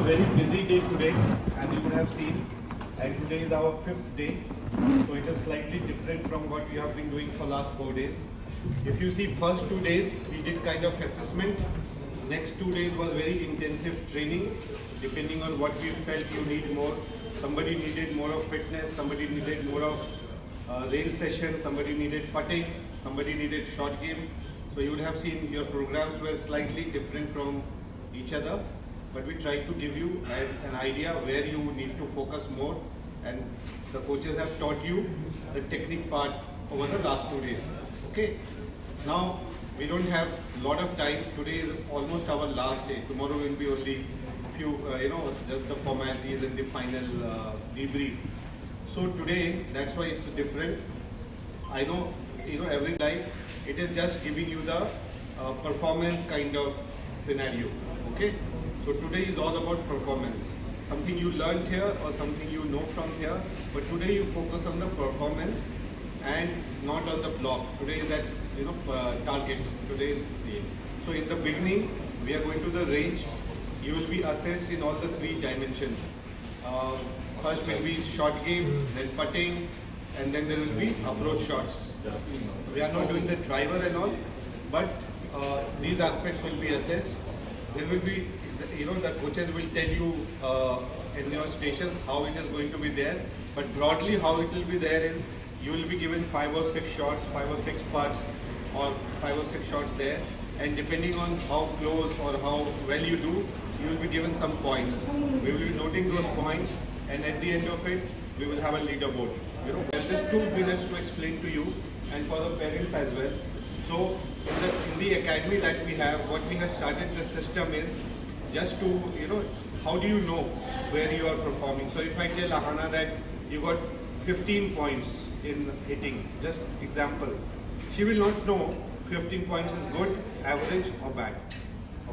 very busy day today, as you would have seen, and today is our 5th day. So it is slightly different from what we have been doing for last 4 days. If you see, first 2 days we did kind of assessment. Next 2 days was very intensive training, depending on what we felt you need more. Somebody needed more of fitness, somebody needed more of range session, somebody needed putting, somebody needed short game. So you would have seen your programs were slightly different from each other, but we tried to give you an idea where you need to focus more, and the coaches have taught you the technique part over the last 2 days. Okay, now we don't have a lot of time. Today is almost our last day. Tomorrow will be only few, just the formalities and the final debrief. So today, that's why it's different. I know, every time it is just giving you the performance kind of scenario. Okay, so today is all about performance. Something you learned here or something you know from here, but today you focus on the performance and not on the block. Today is that target. Today is so in the beginning we are going to the range. You will be assessed in all the 3 dimensions. First will be short game, then putting, and then there will be approach shots. We are not doing the driver and all, but these aspects will be assessed. There will be, the coaches will tell you in your stations how it is going to be there, but broadly how it will be there is you will be given 5 or 6 shots, 5 or 6 putts, or 5 or 6 shots there, and depending on how close or how well you do, you will be given some points. We will be noting those points, and at the end of it, we will have a leaderboard. Just 2 minutes to explain to you and for the parents as well. So in the academy that we have, what we have started the system is just to, how do you know where you are performing? So if I tell Ahana that you got 15 points in hitting, just example, she will not know 15 points is good, average or bad.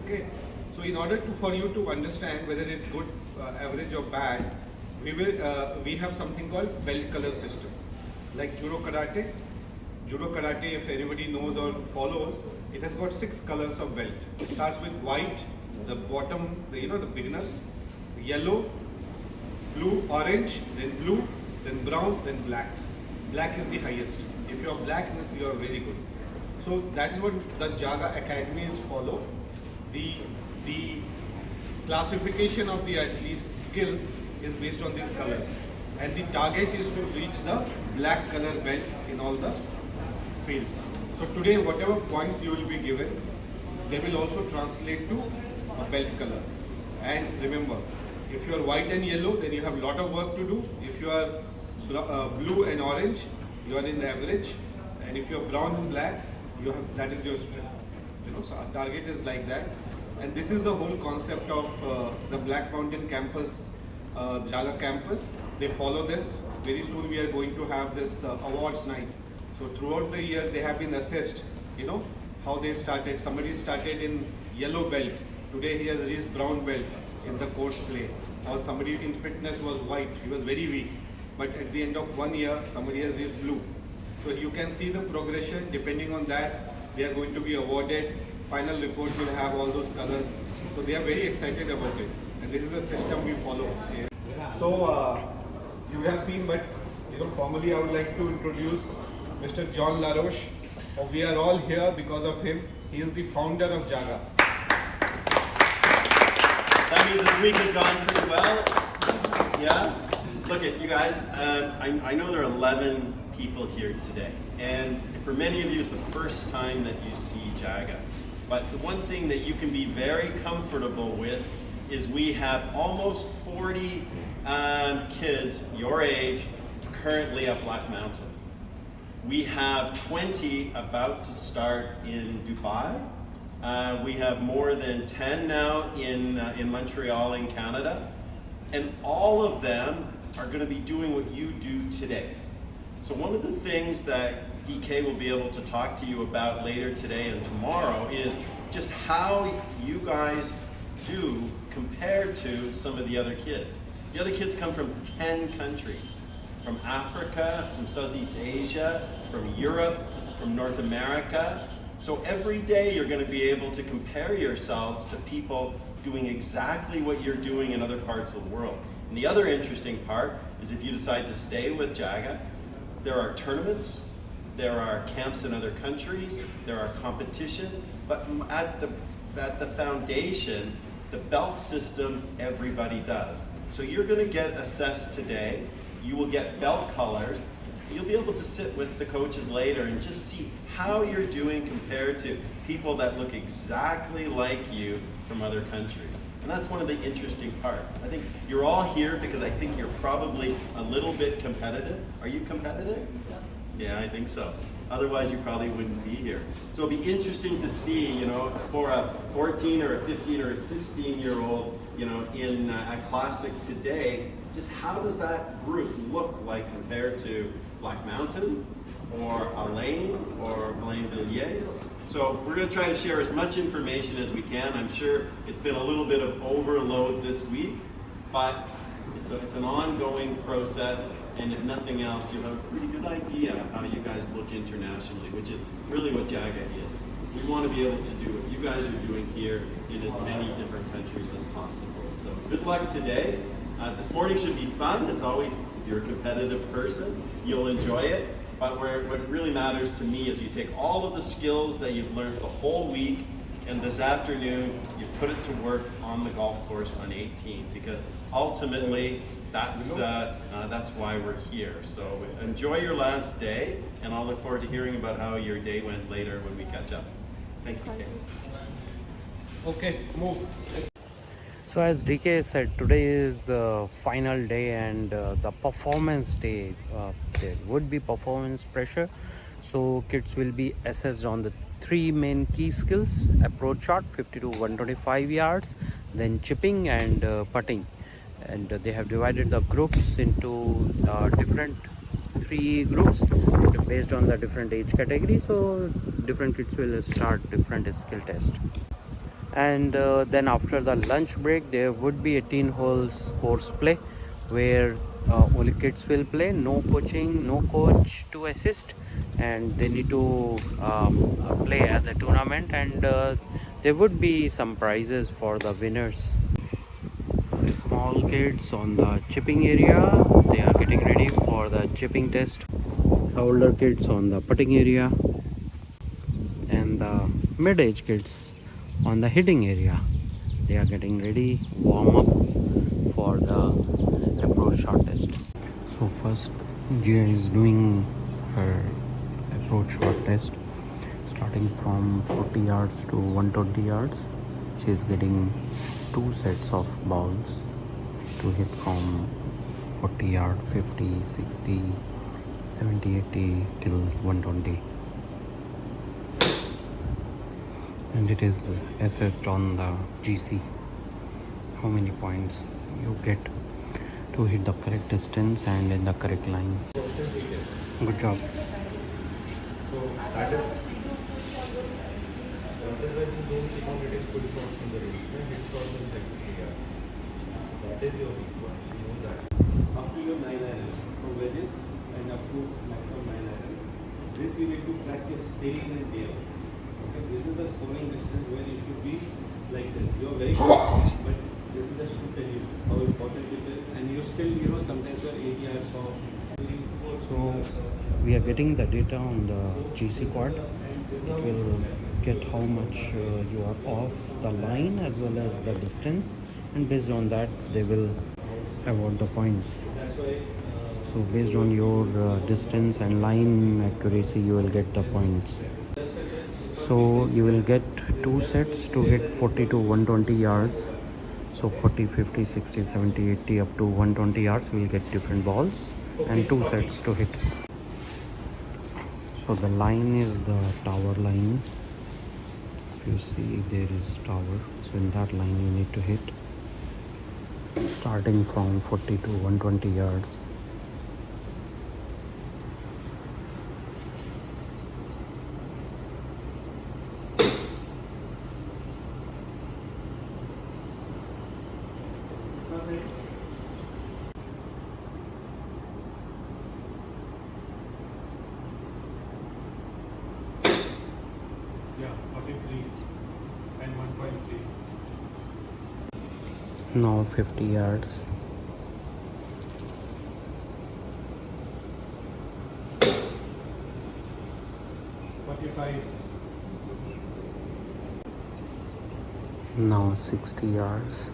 Okay. So in order for you to understand whether it's good, average or bad, we have something called belt color system. Like judo karate, if anybody knows or follows, it has got 6 colors of belt. It starts with white, the bottom, the beginners, yellow, blue, orange, then blue, then brown, then black. Black is the highest. If you are black, you are very good. So that is what the JAGA academies follow. The classification of the athlete's skills is based on these colors, and the target is to reach the black color belt in all the fields. So today, whatever points you will be given, they will also translate to a belt color. And remember, if you are white and yellow, then you have a lot of work to do. If you are blue and orange, you are in the average, and if you are brown and black, that is your strength. So our target is like that, and this is the whole concept of the Black Mountain campus, JAGA campus. They follow this. Very soon we are going to have this awards night. So throughout the year they have been assessed. How they started. Somebody started in yellow belt. Today he has reached brown belt in the course play. Or somebody in fitness was white. He was very weak. But at the end of 1 year, somebody has reached blue. So you can see the progression. Depending on that, they are going to be awarded. Final report will have all those colors. So they are very excited about it. And this is the system we follow. So you have seen, but formally I would like to introduce Mr. John LaRoche. We are all here because of him. He is the founder of JAGA. That means this week has gone pretty well. Yeah? Look at you guys. I know there are 11 people here today. And for many of you, it's the first time that you see JAGA. But the one thing that you can be very comfortable with is we have almost 40 kids your age currently at Black Mountain. We have 20 about to start in Dubai. We have more than 10 now in Montreal in Canada. And all of them are going to be doing what you do today. So one of the things that DK will be able to talk to you about later today and tomorrow is just how you guys do compared to some of the other kids. The other kids come from 10 countries. From Africa, from Southeast Asia, from Europe, from North America. So every day you're going to be able to compare yourselves to people doing exactly what you're doing in other parts of the world. And the other interesting part is if you decide to stay with JAGA, there are tournaments, there are camps in other countries, there are competitions, but at the foundation, the belt system, everybody does. So you're going to get assessed today, you will get belt colors, you'll be able to sit with the coaches later and just see how you're doing compared to people that look exactly like you from other countries. And that's one of the interesting parts. I think you're all here because I think you're probably a little bit competitive. Are you competitive? Yeah, I think so. Otherwise, you probably wouldn't be here. So it'll be interesting to see, you know, for a 14 or a 15 or a 16-year-old, you know, in a classic today, just how does that group look like compared to Black Mountain or Alain or Blainvilliers? So we're going to try to share as much information as we can. I'm sure it's been a little bit of overload this week, but it's an ongoing process, and if nothing else, you'll have a pretty good idea of how you guys look internationally, which is really what JAGA is. We want to be able to do what you guys are doing here in as many different countries as possible. So good luck today. This morning should be fun. It's always, if you're a competitive person, you'll enjoy it. But what really matters to me is you take all of the skills that you've learned the whole week, and this afternoon you put it to work on the golf course on 18th, because ultimately that's why we're here. So enjoy your last day, and I'll look forward to hearing about how your day went later when we catch up. Thanks, DK. Okay, move. So as DK said, today is final day and the performance day. There would be performance pressure. So kids will be assessed on the three main key skills: approach shot 50 to 125 yards, then chipping and putting. And they have divided the groups into different three groups based on the different age category. So different kids will start different skill test. And then after the lunch break there would be 18 holes course play, where only kids will play, no coaching, no coach to assist, and they need to play as a tournament, and there would be some prizes for the winners. So small kids on the chipping area, they are getting ready for the chipping test. The older kids on the putting area, and the mid-age kids on the hitting area, they are getting ready, warm up for the approach shot test. So first Gia is doing her approach shot test, starting from 40 yards to 120 yards. She is getting 2 sets of balls to hit from 40 yard, 50, 60, 70, 80 till 120. And it is assessed on the GC, how many points you get to hit the correct distance and in the correct line. Good job. So that is when you don't keep on getting full shots from the range, hit shots in second yards. That is your weak one, you know that. Up to your 9 irons, from wedges and up to maximum 9 irons. This you need to practice day in and day out. Okay, this is the scoring distance where you should be like this. You are very good, but this is just to tell you how important it is. And you still, you know, sometimes you are 8 yards off. So we are getting the data on the GC quad. It will get how much you are off the line as well as the distance, and based on that they will award the points. So based on your distance and line accuracy, you will get the points. So you will get 2 sets to hit 40 to 120 yards. So 40, 50, 60, 70, 80 up to 120 yards we will get different balls, and 2 sets to hit. So the line is the tower line. If you see, there is tower, so in that line you need to hit, starting from 40 to 120 yards. Yeah, 43 and 1.3. Now 50 yards. Now 60 yards.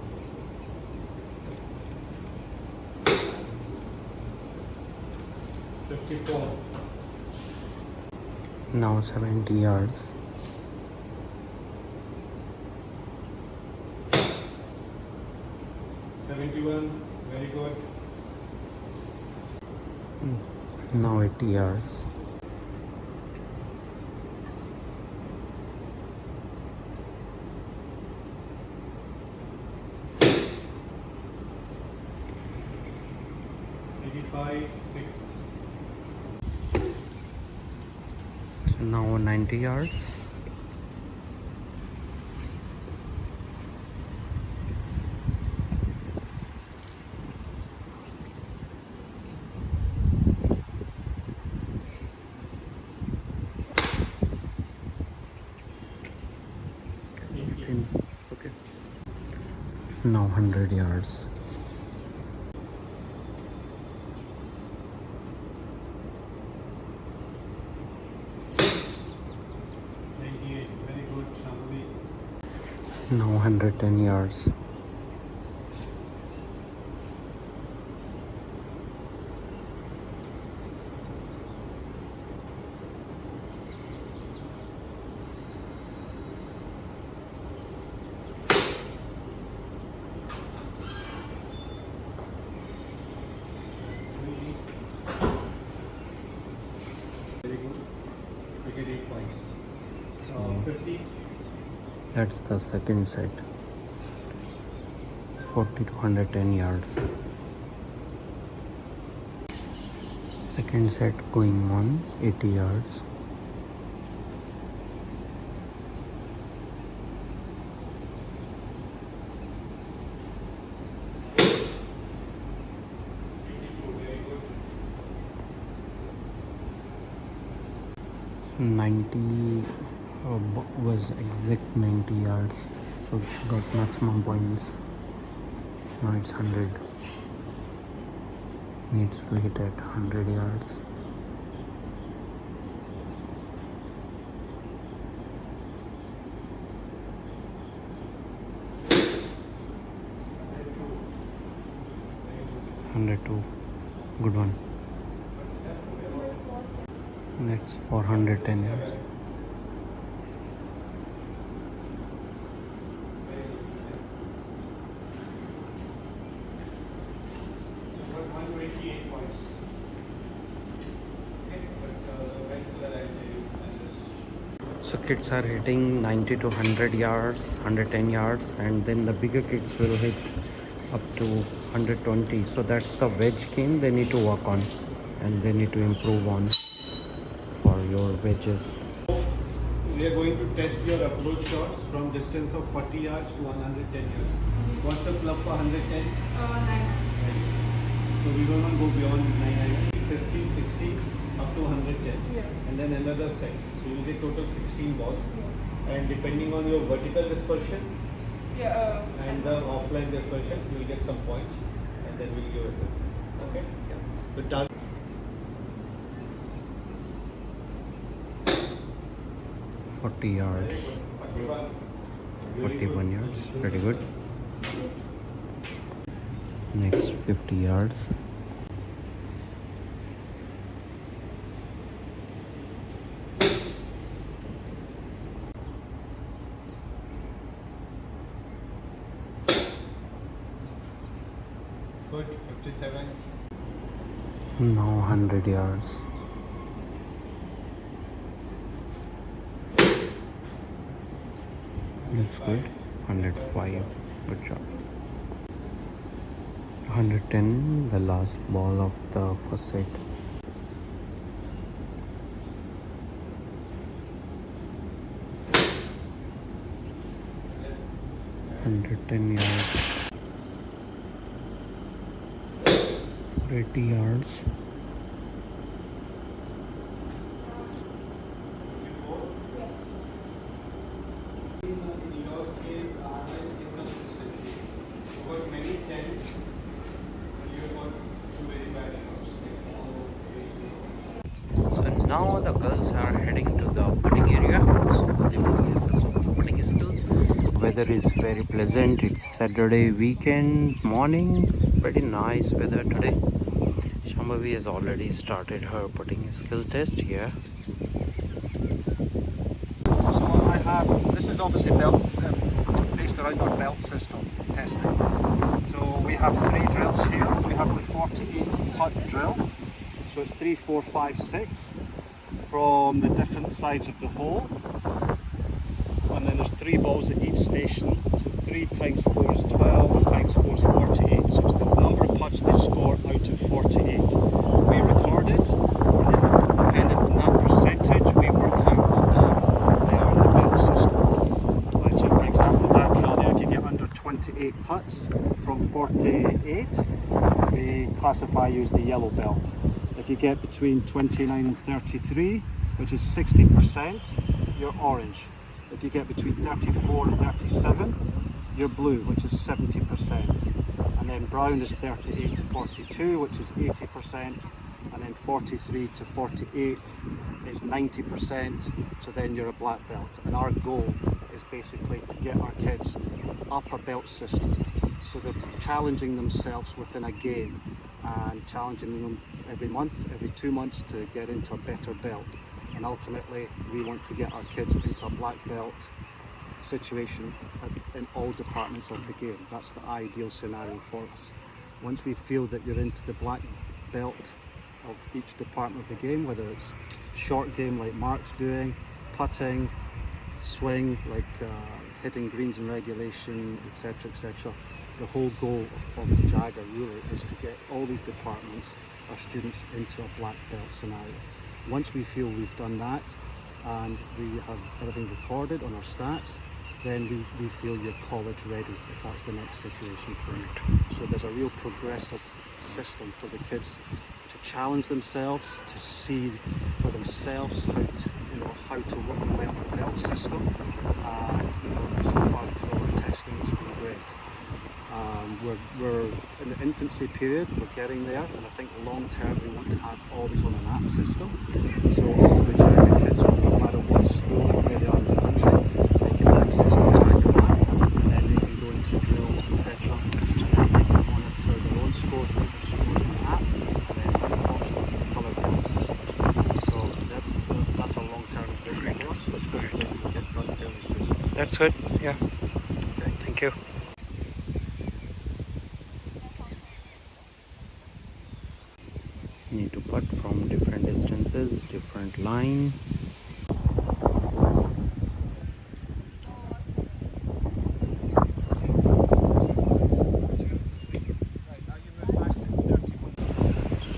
54. Now 70 yards. 71. Very good. Now 80 yards. 85. 6. So now 90 yards. 15. Okay. Now 100 yards. 98. Very good, Shambhavi. Now 110 yards. 3. Very good. You get 8 points. So 50. that's the second set. 40 to 110 yards. Second set going on 80 yards. 82. Very good. 90 was exact 90 yards, so she got maximum points. Now it's 100. Needs to hit at 100 yards. Hundred two. Good one. That's for 110 yards. Got 128 points. Okay, but the rest of that I just. So kids are hitting 90 to 100 yards, 110 yards, and then the bigger kids will hit up to 120. So that's the wedge game they need to work on, and they need to improve on for your wedges. We are going to test your approach shots from distance of 40 yards to 110 yards. What's the club for 110? 9. So we will not go beyond 9, 50, 60, up to 110. Yeah. And then another set. So you get total 16 balls. Yeah. And depending on your vertical dispersion Yeah. and the offline dispersion, you will get some points. And then we'll give assessment. Okay? The target. 40 yards, 41 yards, pretty good. Next 50 yards. Good, 57. Now 100 yards. Looks good. 105. Good job. 110, the last ball of the first set. $110 yards. 80 yards. 54. In your case, R is consistency. About Now the girls are heading to the putting area, so they will be assessed on the putting skill. Weather is very pleasant. It's Saturday weekend morning. Pretty nice weather today. Shambhavi has already started her putting skill test here. So I have, this is obviously belt, based around our belt system testing. So we have 3 drills here. We have the 48 putt drill. So it's 3, 4, 5, 6 from the different sides of the hole. And then there's 3 balls at each station. So 3 times 4 is 12, times 4 is 48. So it's the number of putts they score out of 48. We record it, and then depending on that percentage, we work out what part they are in the belt system. Right, so for example, that drill there, if you get under 28 putts from 48, we classify you as the yellow belt. If you get between 29 and 33, which is 60%, you're orange. If you get between 34 and 37, you're blue, which is 70%. And then brown is 38 to 42, which is 80%. And then 43 to 48 is 90%. So then you're a black belt. And our goal is basically to get our kids up a belt system. So they're challenging themselves within a game and challenging them every month, every 2 months to get into a better belt. And ultimately, we want to get our kids into a black belt situation in all departments of the game. That's the ideal scenario for us. Once we feel that you're into the black belt of each department of the game, whether it's short game like Mark's doing, putting, swing, like hitting greens in regulation, etc., etc. The whole goal of JAGA really is to get all these departments, our students, into a black belt scenario. Once we feel we've done that and we have everything recorded on our stats, then we feel you're college ready if that's the next situation for you. So there's a real progressive system for the kids to challenge themselves, to see for themselves how to work the belt system. And so far through our testing, it's been great. We're in the infancy period, we're getting there, and I think long term we want to have all these on an app system. So all the JAGA kids, no matter what school or where they are in the country, they can access the JAGA app, and then they can go into drills, etc. And then they can monitor their own scores, put their scores in the app, and then it pops up the colour belt system. So that's a long term vision for us, which hopefully will get done fairly soon. That's good. Yeah. Okay. Thank you. Need to putt from different distances, different line.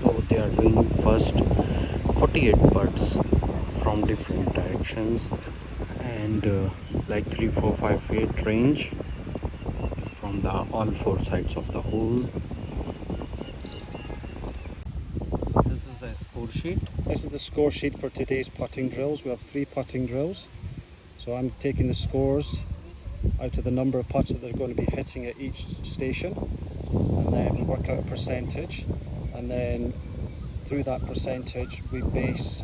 So they are doing first 48 putts from different directions and like 3, 4, 5, 8 range from the all 4 sides of the hole. This is the score sheet. This is the score sheet for today's putting drills. We have 3 putting drills. So I'm taking the scores out of the number of putts that they're going to be hitting at each station, and then work out a percentage, and then through that percentage we base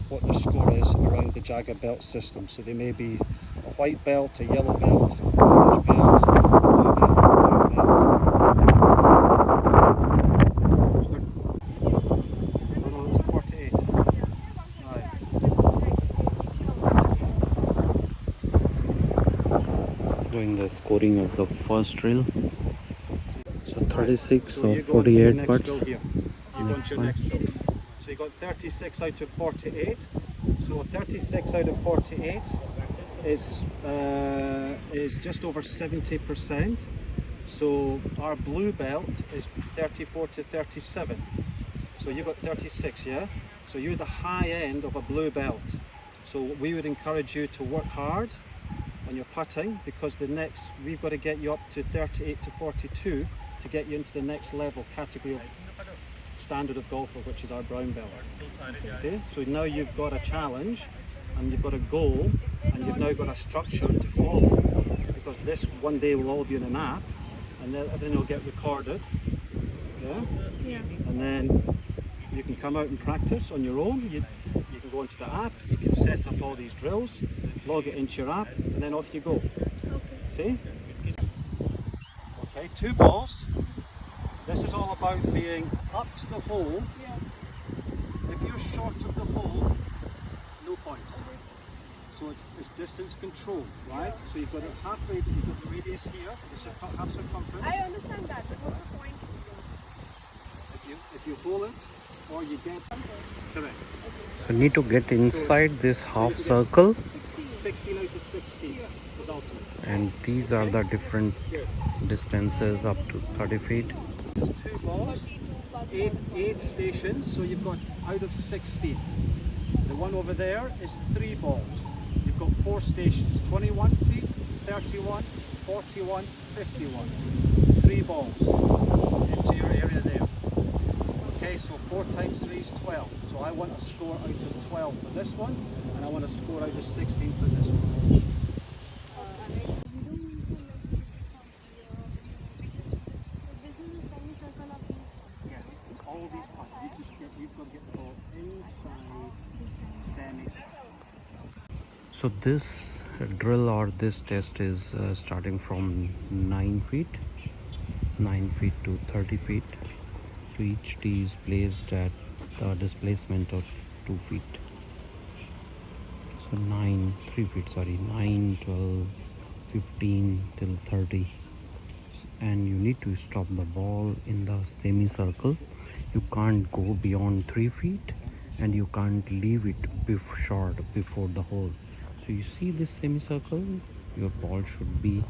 what the score is around the JAGA belt system. So they may be a white belt, a yellow belt, orange belt, blue belt, black belt. No, it's a 48. Right. Doing the scoring of the first drill. So 36 So you of go on to your 48 next putts. drill here. You go on to your next drill. So you got 36 out of 48. So 36 out of 48 is just over 70%. So our blue belt is 34 to 37. So you got 36, yeah? So you're the high end of a blue belt. So we would encourage you to work hard on your putting, because we've got to get you up to 38 to 42 to get you into the next level category of standard of golfer, which is our brown belt. Okay? So now you've got a challenge and you've got a goal and you've now got a structure to follow, because this one day will all be in an app and then everything will get recorded. Yeah? Yeah. And then you can come out and practice on your own. You can go into the app, you can set up all these drills, log it into your app, and then off you go. See? Okay, 2 balls. This is all about being up to the hole. If you're short of the hole, no points. So it's distance control, right? So you've got a half radius, you've got the radius here, the half circumference. I understand that, but what's the point? If you hold it, or you get correct. So need to get inside this half circle, 16 out of 60 is ultimate. and these are the different distances up to 30 feet. There's 2 balls, 8 stations, so you've got out of 60. The one over there is 3 balls. You've got 4 stations, 21 feet, 31, 41, 51. 3 balls into your area there. Okay, so 4 times 3 is 12. So I want a score out of 12 for this one, and I want a score out of 16 for this one. All these points, you've got to get the ball inside semi-circle. So this drill or this test is starting from 9 feet to 30 feet. So each tee is placed at the displacement of 2 feet. So 9, 3 feet, sorry, 9, 12, 15 till 30. And you need to stop the ball in the semicircle. You can't go beyond 3 feet, and you can't leave it short before the hole. So you see this semicircle, your ball should be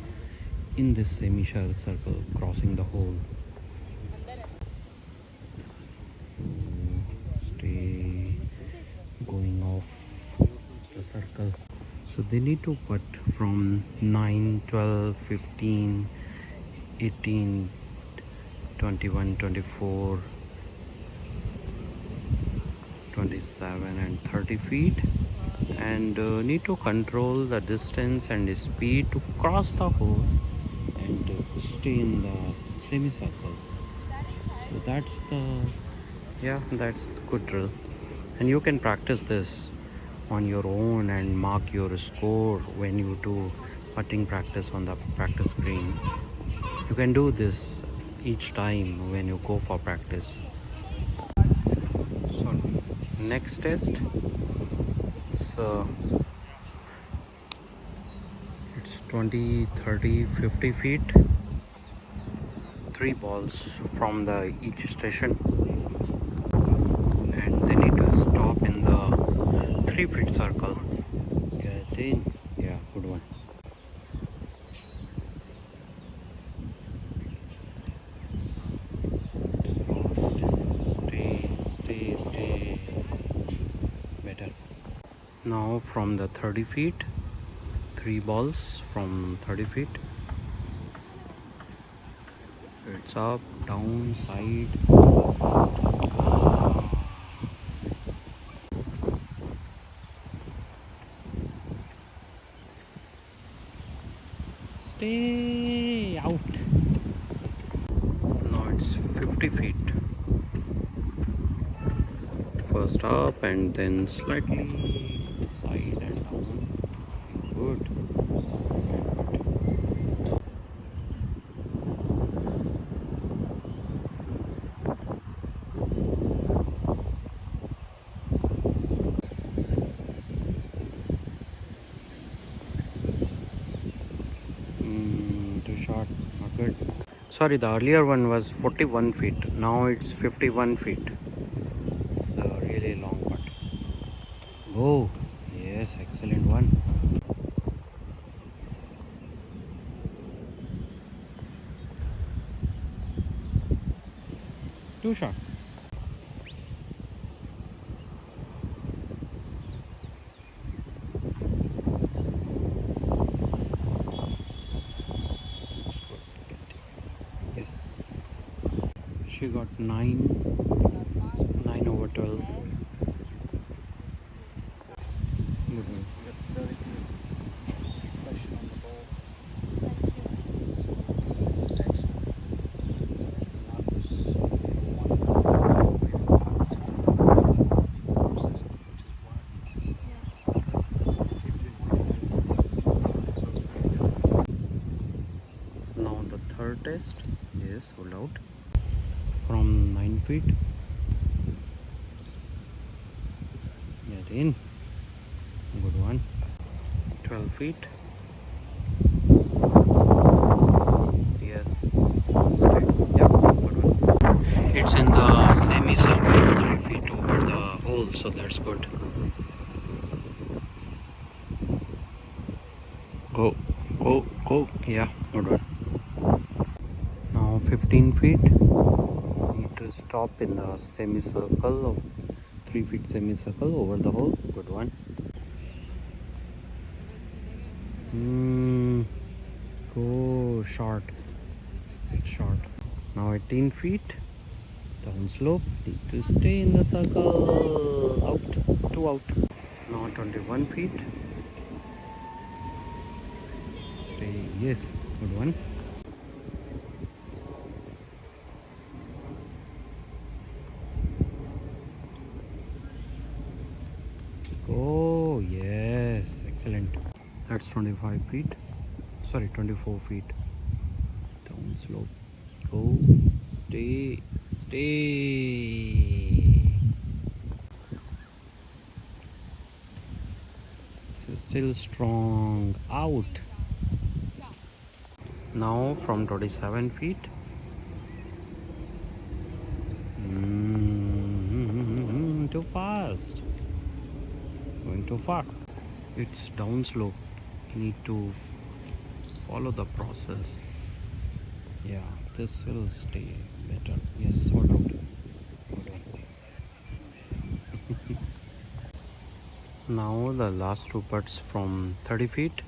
in this semicircle, crossing the hole. So stay going off the circle. So they need to put from 9, 12, 15, 18, 21, 24, 27 and 30 feet, and need to control the distance and the speed to cross the hole and stay in the semicircle. So that's the good drill, and you can practice this on your own and mark your score when you do putting practice on the practice green. You can do this each time when you go for practice. So next test, so it's 20, 30, 50 feet, 3 balls from the each station, and they need to stop in the 3 feet circle. Get in. Yeah, good one. Stay better. Now from the 30 feet, 3 balls from 30 feet. It's up, down, side. Stay out. Now it's 50 feet. First up and then slightly side and down. Good. Too short, not good. Sorry, the earlier one was 41 feet. Now it's 51 feet. It's a really long putt. Oh, yes, excellent one. Too short. Yes, she got 9 over 12. Good one. Very good pressure on the ball. It's excellent. And that was one way from that system, which is why feet. Get in. Good one. 12 feet. Yes. Straight. Yep. Good one. It's in the semicircle, 3 feet over the hole, so that's good. Go, go, go. Yeah, good one. Now 15 feet. Need to stop in the semicircle of 3 feet semicircle over the hole. Good one. Go short. It's short. Now 18 feet. Down slope. Need to stay in the circle. Out. 2 out. Now 21 feet. Stay. Yes. Good one. Oh yes, excellent. That's 25 feet. Sorry, 24 feet. Down slope. Go. Stay. Stay. So still strong. Out. Now from 27 feet. Too fast. Going too far. It's down slope. You need to follow the process. Yeah, this will stay better. Yes, sort out. Now the last two putts from 30 feet.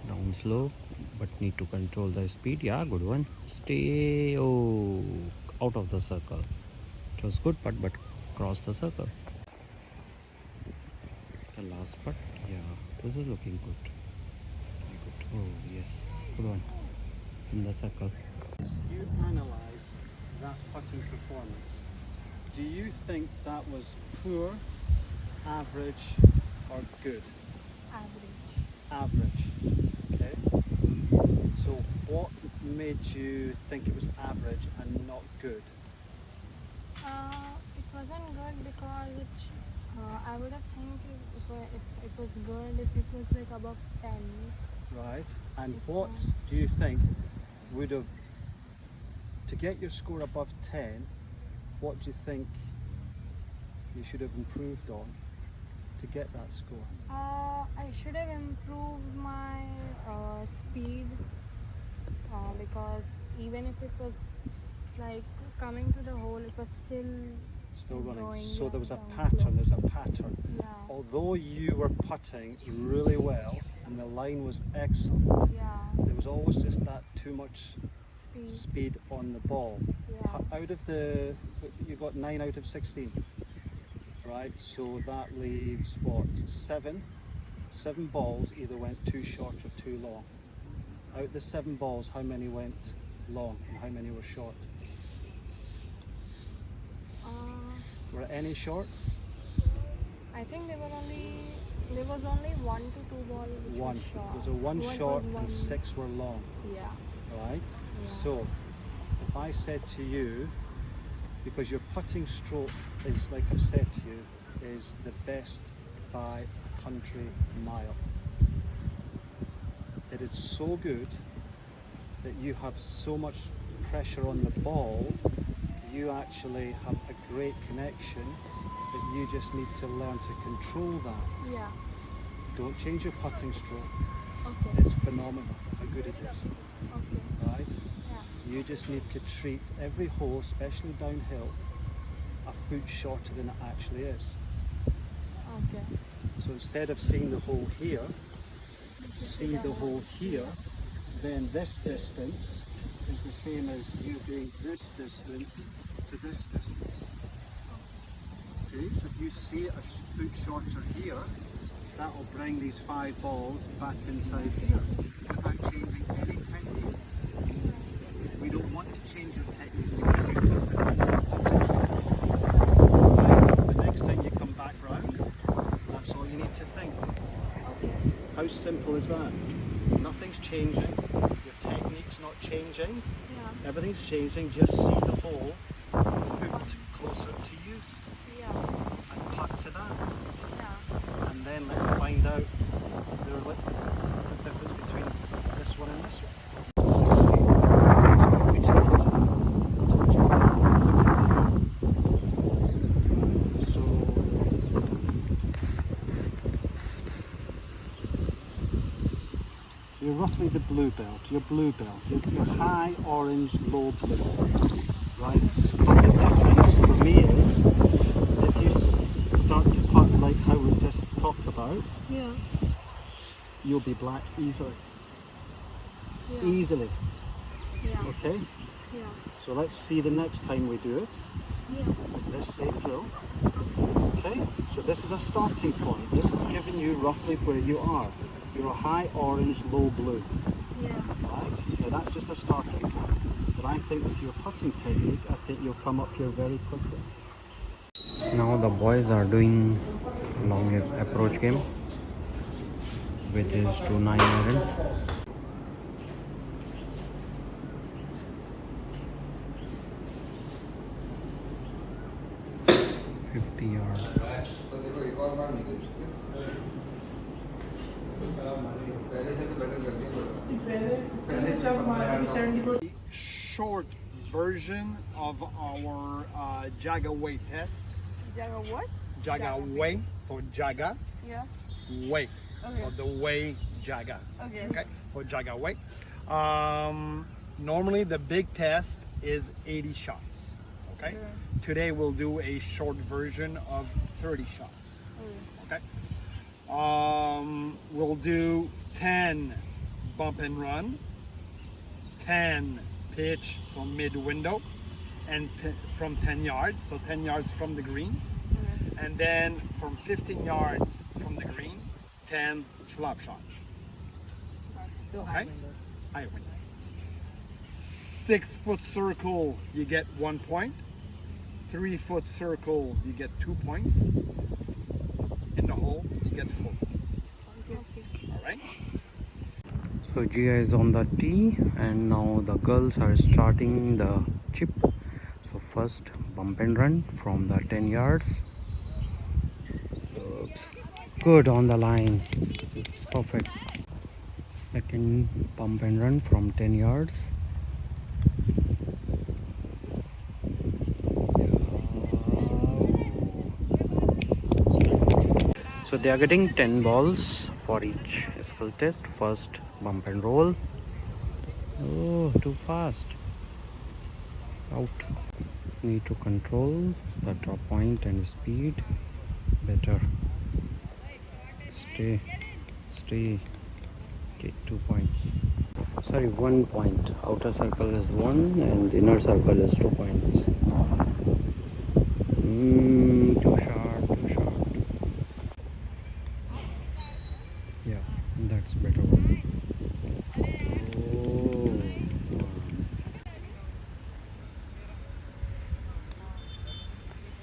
Down slope, but need to control the speed. Yeah, good one. Stay. Oh, out of the circle. It was good putt, but cross the circle. The last putt. Yeah, this is looking good. Very good. Oh yes, good one. In the circle. You analyse that putting performance. Do you think that was poor, average, or good? Average. Average. Okay. So what made you think it was average and not good? It wasn't good because I would have think if it was good if it was like above 10. Right. And It's what fine. do you think would have, to get your score above 10, what do you think you should have improved on to get that score? I should have improved my speed because even if it was like coming to the hole, it was Still running. going, So yeah, there was a down pattern. slope. There's a pattern. Yeah, Although you were putting really well and the line was excellent, yeah, there was always just that too much speed. speed on the ball. Yeah, Out of the, you got 9 out of 16, right? So that leaves what, 7? 7 balls either went too short or too long. Out of the 7 balls, how many went long and how many were short? Were any short? I think there was only 1 to 2 ball which One. was short. There's a one What short was one? and 6 were long, Yeah, right? Yeah. So if I said to you, because your putting stroke is, like I've said to you, is the best by a country mile. It is so good that you have so much pressure on the ball, you actually have a great connection, that you just need to learn to control that. yeah. Don't change your putting stroke. Okay, It's phenomenal how good it is, okay. right? Yeah, You just need to treat every hole, especially downhill, a foot shorter than it actually is. okay. So instead of seeing the hole here, see the hole here, then this distance is the same as you doing this distance to this distance. See, so if you see it a foot shorter here, that will bring these 5 balls back inside here without changing any technique. We don't want to change your technique because you have phenomenal putting stroke. Right? The next time you come back round, that's all you need to think. Okay. How simple is that? Nothing's changing, your technique's not changing, Yeah. everything's changing, just see the hole a foot You're roughly the blue belt. You're blue belt. You're high orange, low blue. Right? But the difference for me is if you start to putt like how we just talked about, Yeah. you'll be black easily. Yeah. Easily. Yeah. Okay? Yeah. So let's see the next time we do it. Yeah. With this same drill. Okay? So this is a starting point. This is giving you roughly where you are. You're a high orange, low blue. Yeah. Right? Now that's just a starting point. But I think with your putting technique, I think you'll come up here very quickly. Now the boys are doing long approach game, which is to 9 iron. Yards. Short version of our JAGA way test. JAGA what? JAGA way, so JAGA Yeah. way. Okay. So the way JAGA. Okay. Okay, so JAGA way. Normally the big test is 80 shots. Okay. Okay. Today we'll do a short version of 30 shots. Okay. We'll do 10 bump and run, 10 pitch from mid window, and from 10 yards, so 10 yards from the green. Okay. And then from 15 yards from the green, 10 flop shots. Okay? High window. 6 foot circle, you get 1 point. 3 foot circle, you get 2 points. In the hole, you get 4 points. Okay. All right? So Gia is on the tee, and now the girls are starting the chip. So first bump and run from the 10 yards. Oops. Good on the line. Perfect. Second bump and run from 10 yards. So they are getting 10 balls for each skill test. First bump and roll. Oh, too fast. Out. Need to control the drop point and speed better. Stay. Okay, 2 points. Sorry, 1 point. Outer circle is 1 and inner circle is 2 points. Too short. Yeah, that's better one. Oh,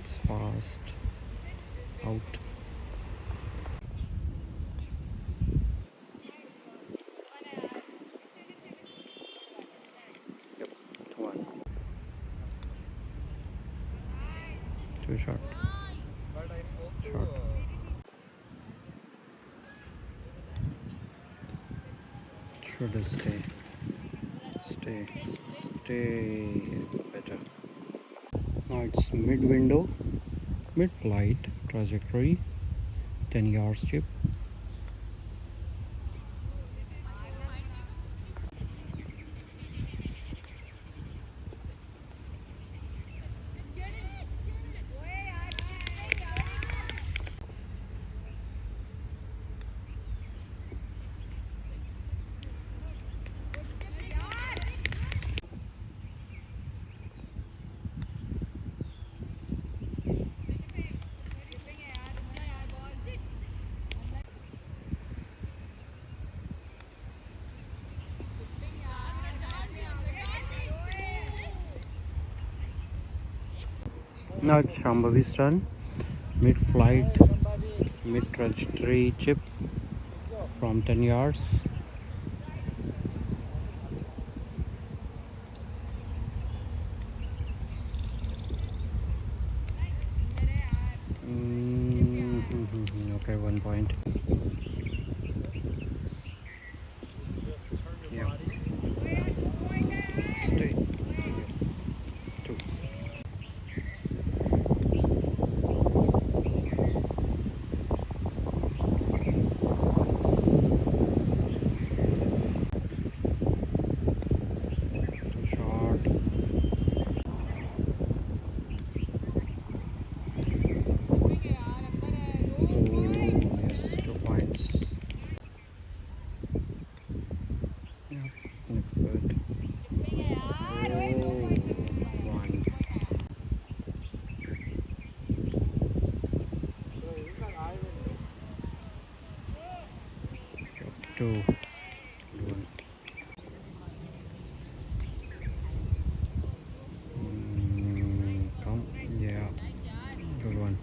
it's fast. Out. Yep, 1. Too short. Short. Should stay better. Now it's mid window, mid flight trajectory, 10 yards chip. Now it's Shambhavi's turn. Mid flight, mid trajectory chip from 10 yards. Okay, 1 point. Yeah. Stay. 2. 2. Good one. Come. Yeah. Good one.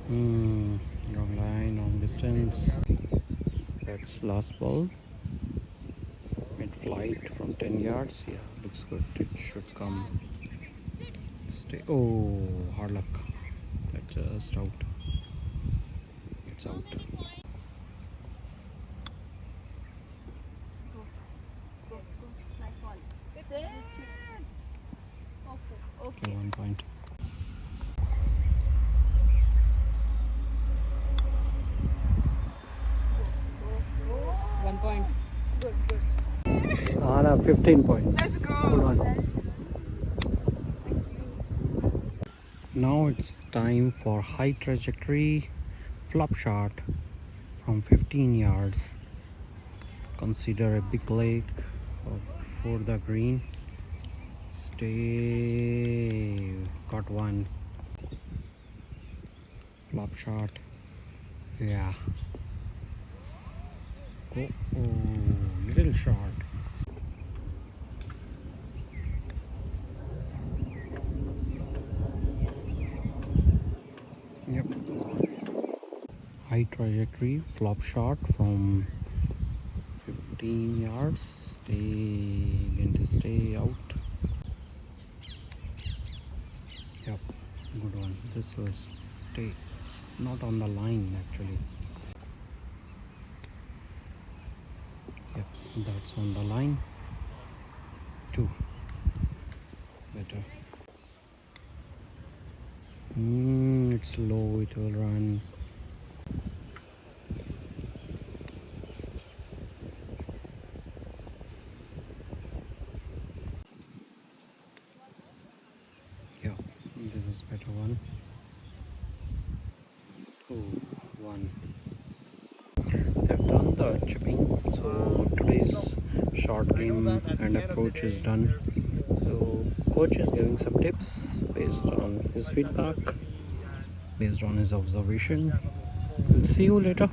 Wrong line, wrong distance. That's last ball. Mid flight from 10 yards. Yeah, looks good. It should come. Stay. Oh, hard luck. That's just out. It's out. Okay, 1 point. Anna, 15 points. Let's go. Hold on. Now it's time for high trajectory flop shot from 15 yards. Consider a big lake for the green. Stay. Got one. Flop shot. Yeah. Go. Oh, little short. Yep. High trajectory flop shot from 15 yards. Going to stay out. Yep, good one. This was stay not on the line actually. Yep, that's on the line. 2. Better. It's low, it will run. Yeah, this is better one. Oh, 1. They've done the chipping, so today's short game and approach is done. So coach is giving some tips based on his feedback, based on his observation. We'll see you later.